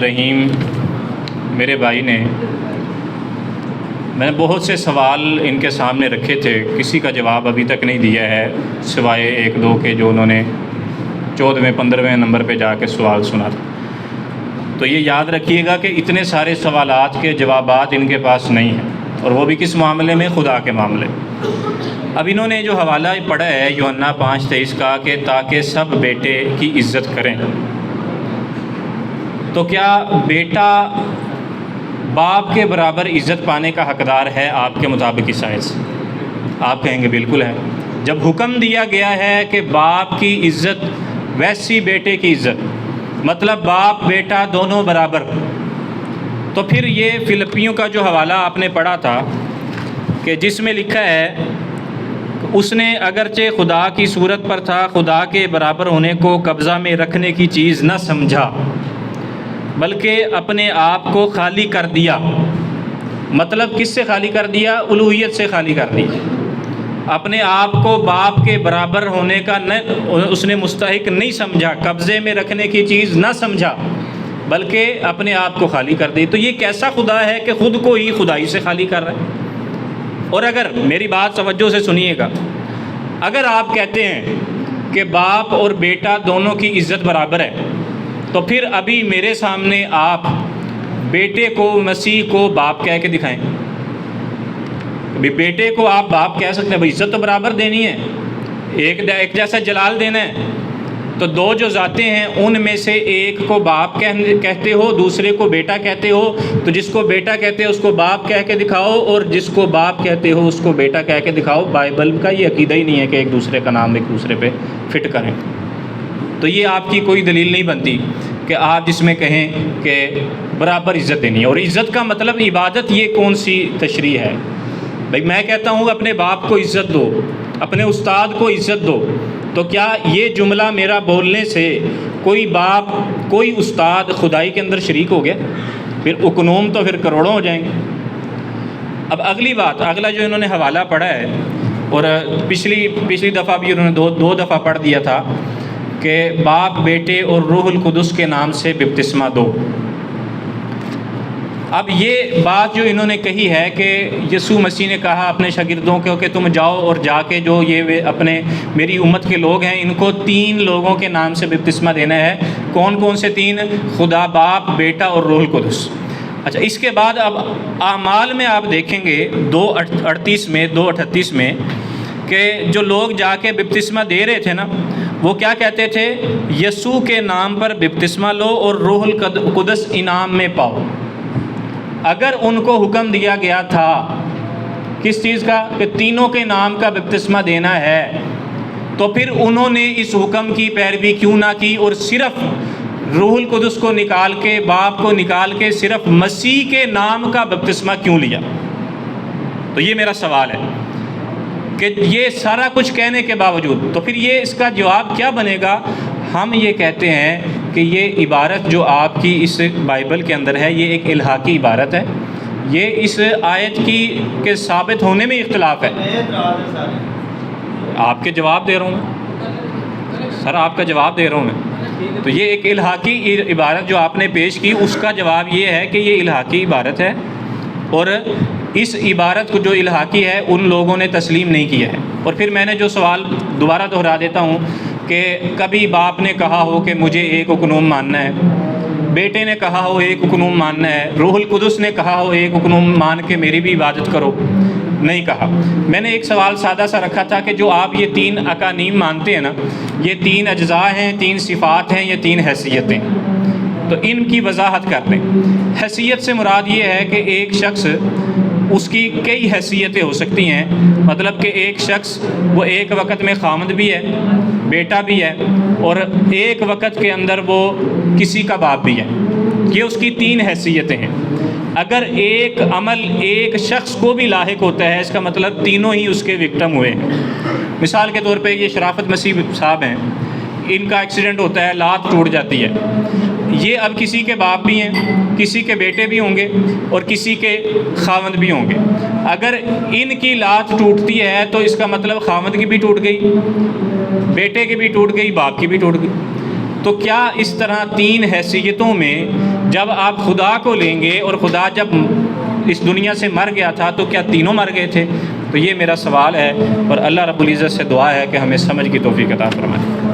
رحیم میرے بھائی نے میں نے بہت سے سوال ان کے سامنے رکھے تھے، کسی کا جواب ابھی تک نہیں دیا ہے سوائے ایک دو کے جو انہوں نے 14ویں 15ویں نمبر پہ جا کے سوال سنا تھا۔ تو یہ یاد رکھیے گا کہ اتنے سارے سوالات کے جوابات ان کے پاس نہیں ہیں، اور وہ بھی کس معاملے میں؟ خدا کے معاملے۔ اب انہوں نے جو حوالہ پڑھا ہے یوحنا 5:23 کا کہ تاکہ سب بیٹے کی عزت کریں، تو کیا بیٹا باپ کے برابر عزت پانے کا حقدار ہے آپ کے مطابق اس آیت سے؟ آپ کہیں گے بالکل ہے۔ جب حکم دیا گیا ہے کہ باپ کی عزت ویسی بیٹے کی عزت، مطلب باپ بیٹا دونوں برابر، تو پھر یہ فلپیوں کا جو حوالہ آپ نے پڑھا تھا کہ جس میں لکھا ہے اس نے اگرچہ خدا کی صورت پر تھا، خدا کے برابر ہونے کو قبضہ میں رکھنے کی چیز نہ سمجھا بلکہ اپنے آپ کو خالی کر دیا۔ مطلب کس سے خالی کر دیا؟ الوہیت سے خالی کر دیا۔ اپنے آپ کو باپ کے برابر ہونے کا اس نے مستحق نہیں سمجھا، قبضے میں رکھنے کی چیز نہ سمجھا بلکہ اپنے آپ کو خالی کر دی۔ تو یہ کیسا خدا ہے کہ خود کو ہی خدائی سے خالی کر رہا ہے؟ اور اگر میری بات توجہ سے سنیے گا، اگر آپ کہتے ہیں کہ باپ اور بیٹا دونوں کی عزت برابر ہے، تو پھر ابھی میرے سامنے آپ بیٹے کو مسیح کو باپ کہہ کے دکھائیں۔ بیٹے کو آپ باپ کہہ سکتے ہیں، بھائی عزت تو برابر دینی ہے، ایک جیسا جلال دینا ہے۔ تو دو جو ذاتیں ہیں ان میں سے ایک کو باپ کہتے ہو، دوسرے کو بیٹا کہتے ہو، تو جس کو بیٹا کہتے ہو اس کو باپ کہہ کے دکھاؤ، اور جس کو باپ کہتے ہو اس کو بیٹا کہہ کے دکھاؤ۔ بائبل کا یہ عقیدہ ہی نہیں ہے کہ ایک دوسرے کا نام ایک دوسرے پہ فٹ کریں۔ تو یہ آپ کی کوئی دلیل نہیں بنتی کہ آپ جس میں کہیں کہ برابر عزت دینی ہے۔ اور عزت کا مطلب عبادت، یہ کون سی تشریح ہے؟ بھائی میں کہتا ہوں اپنے باپ کو عزت دو، اپنے استاد کو عزت دو، تو کیا یہ جملہ میرا بولنے سے کوئی باپ کوئی استاد خدائی کے اندر شریک ہو گیا؟ پھر اکنوم تو پھر کروڑوں ہو جائیں گے۔ اب اگلی بات، اگلا جو انہوں نے حوالہ پڑھا ہے، اور پچھلی دفعہ بھی انہوں نے دو دفعہ پڑھ دیا تھا کہ باپ بیٹے اور روح القدس کے نام سے بپتسمہ دو۔ اب یہ بات جو انہوں نے کہی ہے کہ یسوع مسیح نے کہا اپنے شاگردوں کو کہ تم جاؤ اور جا کے جو یہ اپنے میری امت کے لوگ ہیں ان کو 3 لوگوں کے نام سے بپتسمہ دینا ہے۔ کون کون سے 3؟ خدا باپ، بیٹا اور روح القدس۔ اچھا، اس کے بعد اب اعمال میں آپ دیکھیں گے 2:38 میں کہ جو لوگ جا کے بپتسمہ دے رہے تھے نا، وہ کیا کہتے تھے؟ یسوع کے نام پر بپتسمہ لو اور روح القدس انعام میں پاؤ۔ اگر ان کو حکم دیا گیا تھا کس چیز کا؟ کہ تینوں کے نام کا بپتسمہ دینا ہے، تو پھر انہوں نے اس حکم کی پیروی کیوں نہ کی اور صرف روح القدس کو نکال کے، باپ کو نکال کے صرف مسیح کے نام کا بپتسمہ کیوں لیا؟ تو یہ میرا سوال ہے کہ یہ سارا کچھ کہنے کے باوجود تو پھر یہ اس کا جواب کیا بنے گا؟ ہم یہ کہتے ہیں کہ یہ عبارت جو آپ کی اس بائبل کے اندر ہے یہ ایک الہاقی عبارت ہے، یہ اس آیت کے ثابت ہونے میں اختلاف ہے۔ آپ کے جواب دے رہا ہوں سر، آپ کا جواب دے رہا ہوں میں۔ تو یہ ایک الہاقی عبارت جو آپ نے پیش کی، اس کا جواب یہ ہے کہ یہ الہاقی عبارت ہے، اور اس عبارت کو جو الہاقی ہے ان لوگوں نے تسلیم نہیں کیا ہے۔ اور پھر میں نے جو سوال دوبارہ دہرا دیتا ہوں کہ کبھی باپ نے کہا ہو کہ مجھے ایک اکنوم ماننا ہے، بیٹے نے کہا ہو ایک اکنوم ماننا ہے، روح القدس نے کہا ہو ایک اکنوم مان کے میری بھی عبادت کرو، نہیں کہا۔ میں نے ایک سوال سادہ سا رکھا تھا کہ جو آپ یہ 3 اقانیم مانتے ہیں نا، یہ 3 اجزاء ہیں، 3 صفات ہیں، یہ 3 حیثیتیں، تو ان کی وضاحت کر لیں۔ حیثیت سے مراد یہ ہے کہ ایک شخص اس کی کئی حیثیتیں ہو سکتی ہیں، مطلب کہ ایک شخص وہ ایک وقت میں خامد بھی ہے، بیٹا بھی ہے، اور ایک وقت کے اندر وہ کسی کا باپ بھی ہے۔ یہ اس کی 3 حیثیتیں ہیں۔ اگر ایک عمل ایک شخص کو بھی لاحق ہوتا ہے، اس کا مطلب تینوں ہی اس کے وکٹم ہوئے ہیں۔ مثال کے طور پہ یہ شرافت مسیح صاحب ہیں، ان کا ایکسیڈنٹ ہوتا ہے، لات ٹوٹ جاتی ہے، یہ اب کسی کے باپ بھی ہیں، کسی کے بیٹے بھی ہوں گے اور کسی کے خاوند بھی ہوں گے۔ اگر ان کی لات ٹوٹتی ہے تو اس کا مطلب خاوند کی بھی ٹوٹ گئی، بیٹے کی بھی ٹوٹ گئی، باپ کی بھی ٹوٹ گئی۔ تو کیا اس طرح 3 حیثیتوں میں جب آپ خدا کو لیں گے اور خدا جب اس دنیا سے مر گیا تھا تو کیا تینوں مر گئے تھے؟ تو یہ میرا سوال ہے، اور اللہ رب العزت سے دعا ہے کہ ہمیں سمجھ کی توفیق عطا فرمائے۔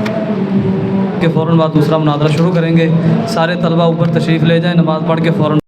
کہ فوراً بعد دوسرا مناظرہ شروع کریں گے۔ سارے طلبہ اوپر تشریف لے جائیں، نماز پڑھ کے فوراً